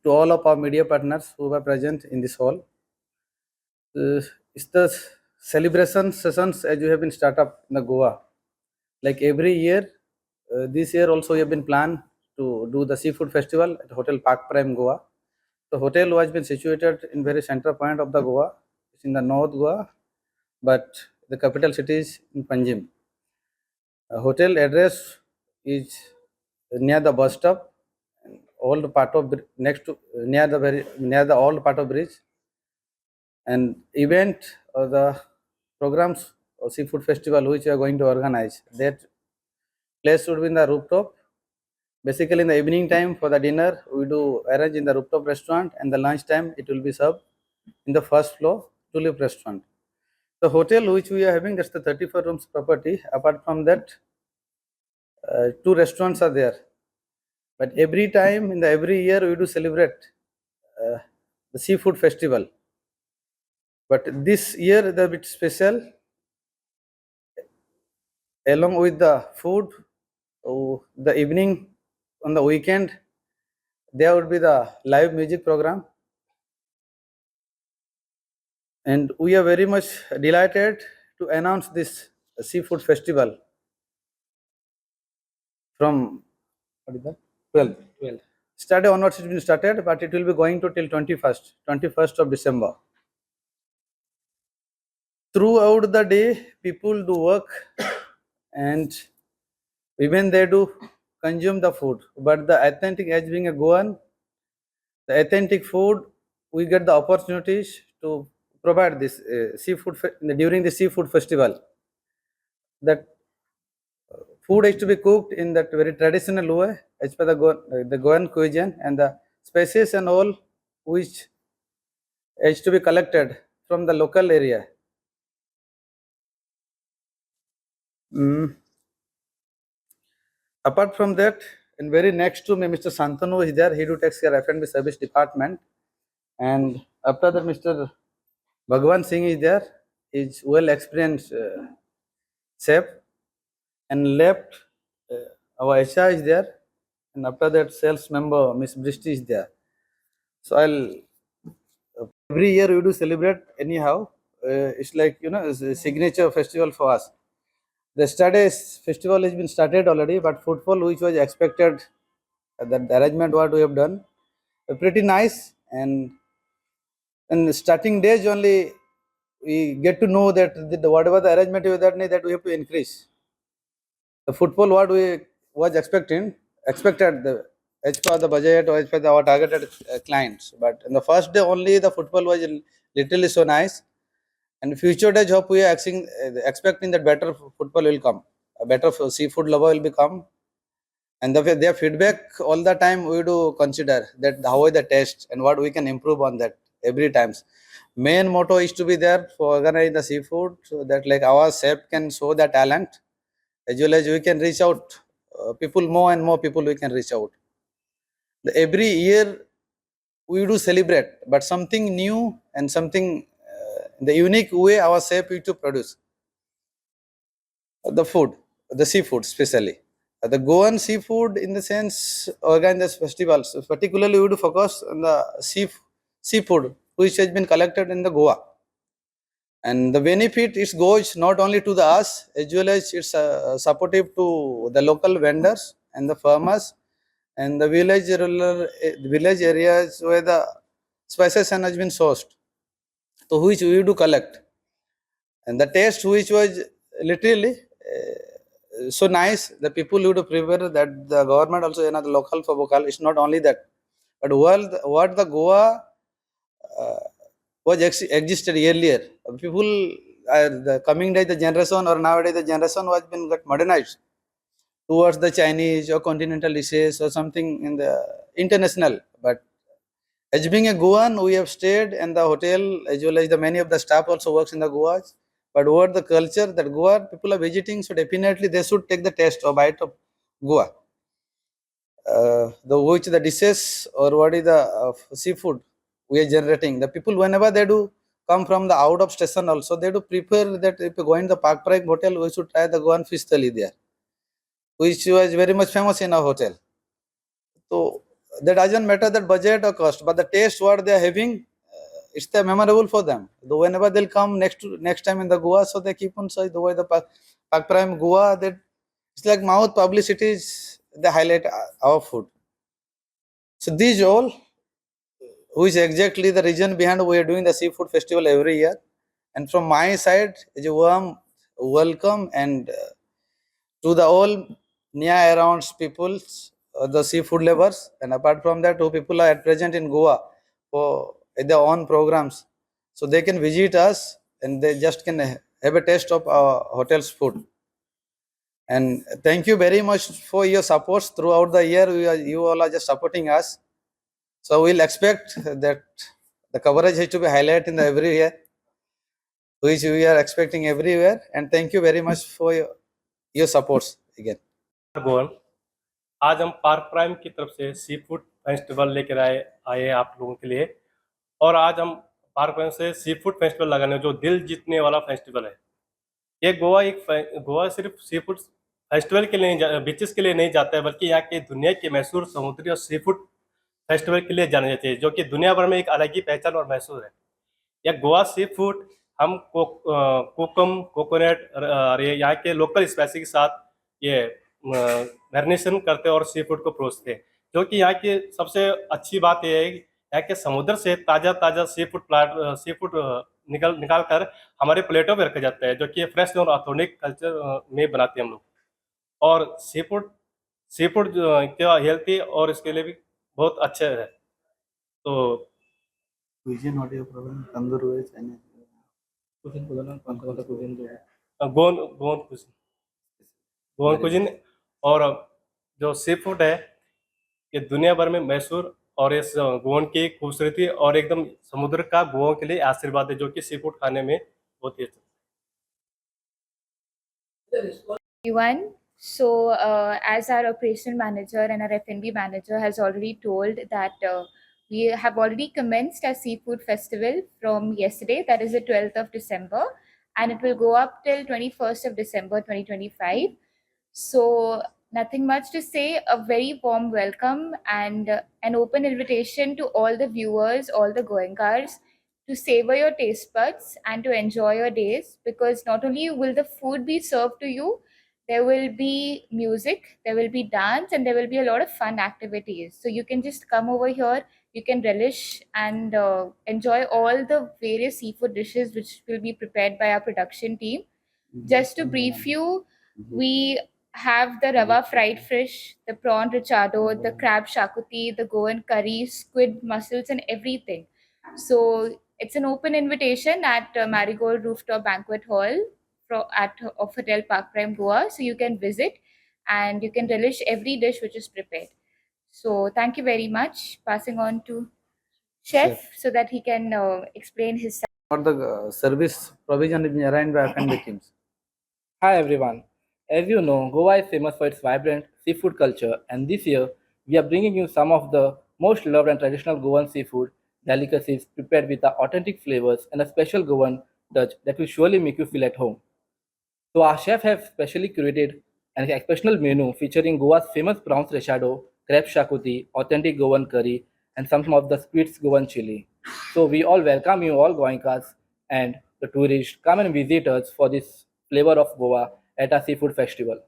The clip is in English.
to all of our media partners who were present in this hall. It's the celebration sessions as you have been start up in the Goa. Like every year, this year also we have been planned to do the seafood festival at Hotel Park Prime Goa. The hotel was been situated in very center point of the Goa. It's in the North Goa, but the capital city is in Panjim. Hotel address is near the bus stop, old part of next to near the old part of bridge, and event or the programs or seafood festival which we are going to organize. That place would be in the rooftop. Basically, in the evening time for the dinner, we do arrange in the rooftop restaurant, and the lunch time it will be served in the first floor tulip restaurant. The hotel which we are having, that's the 34 rooms property. Apart from that, two restaurants are there. But every time in the every year we do celebrate the seafood festival. But this year the bit special. Along with the food, the evening on the weekend, there would be the live music program. And we are very much delighted to announce this seafood festival from what is that? 12. 12. Saturday onwards it will be started, but it will be going to till 21st of December. Throughout the day, people do work and even they do consume the food. But the authentic, as being a Goan, the authentic food, we get the opportunities to provide this seafood during the seafood festival. That food is to be cooked in that very traditional way as per the Goan cuisine, and the spices and all which is to be collected from the local area. Apart from that, and very next to me, Mr. Santanu is there. He do takes care F&B service department, and after that, Mr. Bhagwan Singh is there. He's well experienced chef, and left our HR is there, and after that, sales member Miss Brishti is there. So every year we do celebrate anyhow. It's like it's a signature festival for us. The Yesterday's festival has been started already, but footfall which was expected, that the arrangement what we have done, pretty nice. And starting days only, we get to know that whatever the arrangement is that we have to increase. The footfall what we was expected as per the budget or as per our targeted clients. But in the first day only, the footfall was literally so nice. And future days, hope we are expecting that better football will come, a better seafood lover will become, and their feedback all the time we do consider that how is the taste and what we can improve on that every times. Main motto is to be there for organize the seafood so that like our chef can show the talent as well as we can reach out people, more and more people we can reach out. Every year we do celebrate, but something new and something the unique way our chef is to produce the food, the seafood especially. The Goan seafood in the sense organized festivals, particularly we would focus on the seafood which has been collected in the Goa. And the benefit it goes not only to the us as well as it's supportive to the local vendors and the farmers and the village areas where the spices has been sourced, so which we do collect. And the taste which was literally so nice, the people would prefer that the government also, the local for vocal, it's not only that, but what the Goa was existed earlier. People the coming day, the generation or nowadays the generation was been got modernized towards the Chinese or continental dishes or something in the international. But as being a Goan, we have stayed in the hotel as well as the many of the staff also works in the Goa. But what the culture that Goa people are visiting, so definitely they should take the taste or bite of Goa. The dishes or what is the seafood we are generating. The people whenever they do come from the out of station also, they do prefer that if you go in the Park Prime hotel, we should try the Goan fish thali there, which was very much famous in our hotel. So that doesn't matter that budget or cost, but the taste what they are having, it's the memorable for them. Though whenever they'll come next time in the Goa, so they keep on saying the way the Pak Prime Goa, that it's like mouth publicity is they highlight our food. So these all, who is exactly the reason behind we are doing the seafood festival every year. And from my side, is a warm welcome and to the all near around people, the seafood lovers, and apart from that, who people are at present in Goa for their own programs, so they can visit us and they just can have a taste of our hotel's food. And thank you very much for your supports throughout the year. You all are just supporting us. So we'll expect that the coverage has to be highlighted in the every year, which we are expecting everywhere. And thank you very much for your supports again. Goan आज हम park prime की तरफ से sea food festival लेकर आए हैं आप लोगों के लिए। और आज हम पार्क प्राइम से सी फूड फेस्टिवल लगाने जो दिल जीतने वाला फेस्टिवल है। ये गोवा सिर्फ सी फूड फेस्टिवल के लिए बीचेस के लिए नहीं जाता है, बल्कि यहाँ के दुनिया के मशहूर समुद्री और सी फूड फेस्टिवल के लिए जाने जाते हैं, जो कि दुनिया भर में एक अलग ही पहचान और मशहूर है। यह गोवा सी फूड हम कोकम कोकोनट और यहाँ के लोकल स्पाइसी के साथ ये मैरिनेशन करते हैं और सी फूड को परोसते हैं, जो कि यहाँ की सबसे अच्छी बात यह है कि यहाँ के समुद्र से ताज़ा सी फूड निकाल कर हमारे प्लेटों में रखा जाता है, जो कि फ्रेश और ऑथेंटिक कल्चर में बनाते हैं हम लोग। और सी फूड क्या हेल्थी और इसके लिए भी बहुत अच्छा है। तो Cuisine, what is your problem? Tandoor veg, Chinese. Goan cuisine और जो सी फूड है ये दुनिया भर में मशहूर, और इस गोवन की खूबसूरती और एकदम समुद्र का गोवा के लिए आशीर्वाद है, जो कि सी फूड खाने में बहुत ही अच्छा। Everyone. So, as our operational manager and our F&B manager has already told that we have already commenced our seafood festival from yesterday, that is the 12th of December, and it will go up till 21st of December 2025. So, nothing much to say. A very warm welcome and an open invitation to all the viewers, all the Goenkars, to savor your taste buds and to enjoy your days, because not only will the food be served to you, there will be music, there will be dance, and there will be a lot of fun activities. So you can just come over here, you can relish and enjoy all the various seafood dishes which will be prepared by our production team. Just to brief you, we have the rava fried fish, the prawn richado, the crab shakuti, the Goan curry, squid mussels, and everything. So it's an open invitation at Marigold Rooftop Banquet Hall of Hotel Park Prime Goa. So you can visit and you can relish every dish which is prepared. So thank you very much. Passing on to Chef so that he can explain his side. What the service provision is arranged by F&B teams. Hi everyone. As you know, Goa is famous for its vibrant seafood culture, and this year we are bringing you some of the most loved and traditional Goan seafood delicacies prepared with the authentic flavors and a special Goan touch that will surely make you feel at home. So our chef have specially curated an exceptional menu featuring Goa's famous prawns rechado, crab shakuti, authentic Goan curry, and some of the sweet Goan chili. So we all welcome you all Goenkas and the tourists come and visit us for this flavor of Goa at our seafood festival.